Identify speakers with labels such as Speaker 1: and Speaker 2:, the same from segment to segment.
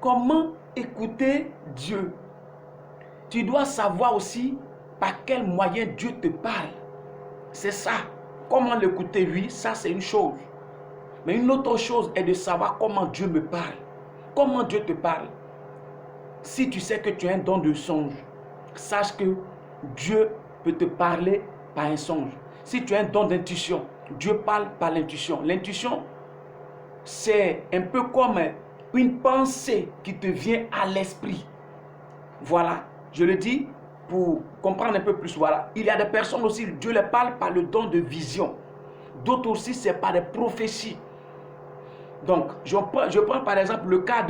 Speaker 1: comment écouter Dieu? Tu dois savoir aussi par quel moyen Dieu te parle. C'est ça. Comment l'écouter, oui, ça c'est une chose. Mais une autre chose est de savoir comment Dieu me parle. Comment Dieu te parle. Si tu sais que tu as un don de songe, sache que Dieu peut te parler par un songe. Si tu as un don d'intuition, Dieu parle par l'intuition. L'intuition, c'est un peu comme une pensée qui te vient à l'esprit. Voilà, je le dis pour comprendre un peu plus. Voilà, il y a des personnes aussi, Dieu les parle par le don de vision. D'autres aussi, c'est par des prophéties. Donc, je prends par exemple le cas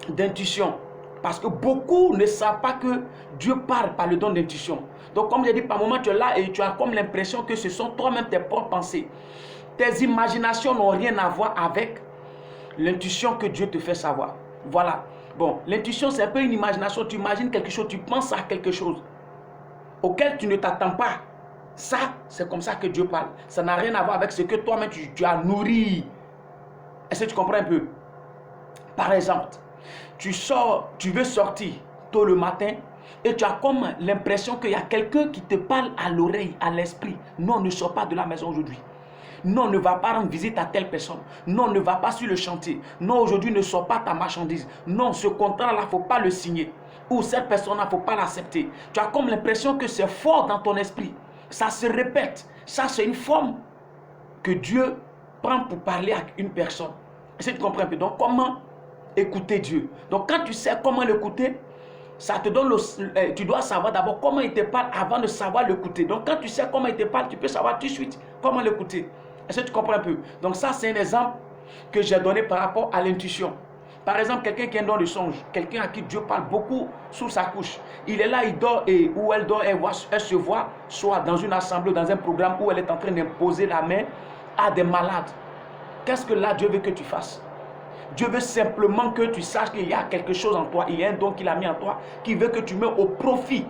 Speaker 1: d'intuition. Parce que beaucoup ne savent pas que Dieu parle par le don d'intuition. Donc, comme j'ai dit, par moment, tu es là et tu as comme l'impression que ce sont toi-même tes propres pensées. Tes imaginations n'ont rien à voir avec l'intuition que Dieu te fait savoir. Voilà. Bon, l'intuition, c'est un peu une imagination. Tu imagines quelque chose, tu penses à quelque chose auquel tu ne t'attends pas. Ça, c'est comme ça que Dieu parle. Ça n'a rien à voir avec ce que toi-même tu as nourri. Est-ce que tu comprends un peu? Par exemple, tu veux sortir tôt le matin et tu as comme l'impression qu'il y a quelqu'un qui te parle à l'oreille, à l'esprit. Non, ne sors pas de la maison aujourd'hui. Non, ne va pas rendre visite à telle personne. Non, ne va pas sur le chantier. Non, aujourd'hui, ne sors pas ta marchandise. Non, ce contrat-là, il ne faut pas le signer. Ou cette personne-là, il ne faut pas l'accepter. Tu as comme l'impression que c'est fort dans ton esprit. Ça se répète. Ça, c'est une forme que Dieu prend pour parler à une personne. Est-ce que tu comprends un peu? Donc, comment écouter Dieu? Donc, quand tu sais comment l'écouter, ça te donne tu dois savoir d'abord comment il te parle avant de savoir l'écouter. Donc, quand tu sais comment il te parle, tu peux savoir tout de suite comment l'écouter. Est-ce que tu comprends un peu? Donc, ça, c'est un exemple que j'ai donné par rapport à l'intuition. Par exemple, quelqu'un qui a un don de songe, quelqu'un à qui Dieu parle beaucoup sous sa couche. Il est là, il dort et où elle dort, elle se voit soit dans une assemblée, dans un programme où elle est en train d'imposer la main à des malades. Qu'est-ce que là Dieu veut que tu fasses? Dieu veut simplement que tu saches qu'il y a quelque chose en toi, il y a un don qu'il a mis en toi, qui veut que tu mets au profit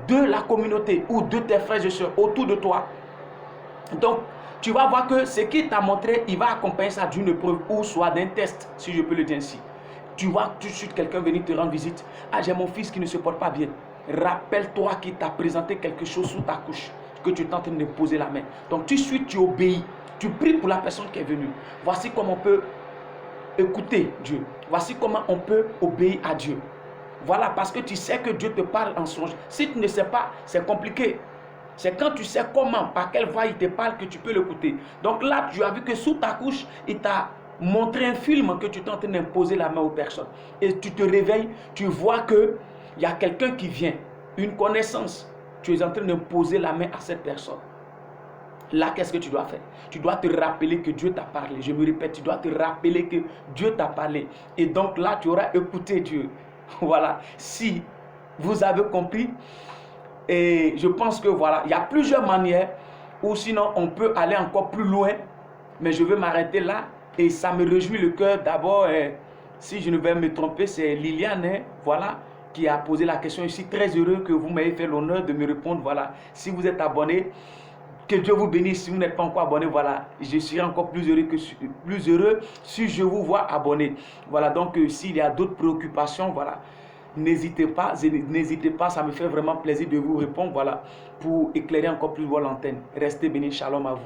Speaker 1: de la communauté ou de tes frères et sœurs autour de toi. Donc, tu vas voir que ce qu'il t'a montré, il va accompagner ça d'une épreuve ou soit d'un test, si je peux le dire ainsi. Tu vois tout de suite quelqu'un venir te rendre visite. Ah, j'ai mon fils qui ne se porte pas bien. Rappelle-toi qu'il t'a présenté quelque chose sous ta couche, que tu es en train de poser la main. Donc, tout de suite, tu obéis. Tu pries pour la personne qui est venue. Voici comment on peut écouter Dieu. Voici comment on peut obéir à Dieu. Voilà, parce que tu sais que Dieu te parle en songe. Si tu ne sais pas, c'est compliqué. C'est quand tu sais comment, par quelle voix il te parle, que tu peux l'écouter. Donc là, tu as vu que sous ta couche, il t'a montré un film que tu es en train d'imposer la main aux personnes. Et tu te réveilles, tu vois qu'il y a quelqu'un qui vient, une connaissance. Tu es en train d'imposer la main à cette personne. Là, qu'est-ce que tu dois faire? Tu dois te rappeler que Dieu t'a parlé. Je me répète, tu dois te rappeler que Dieu t'a parlé. Et donc là, tu auras écouté Dieu. Voilà. Si vous avez compris, et je pense que voilà, il y a plusieurs manières, ou sinon on peut aller encore plus loin, mais je vais m'arrêter là. Et ça me réjouit le cœur. D'abord, si je ne vais me tromper, c'est Liliane, voilà, qui a posé la question. Je suis très heureux que vous m'ayez fait l'honneur de me répondre. Voilà. Si vous êtes abonné, que Dieu vous bénisse. Si vous n'êtes pas encore abonné, voilà, je serai encore plus heureux si je vous vois abonné. Voilà, donc s'il y a d'autres préoccupations, voilà, n'hésitez pas, ça me fait vraiment plaisir de vous répondre, voilà, pour éclairer encore plus votre antenne. Restez bénis, shalom à vous.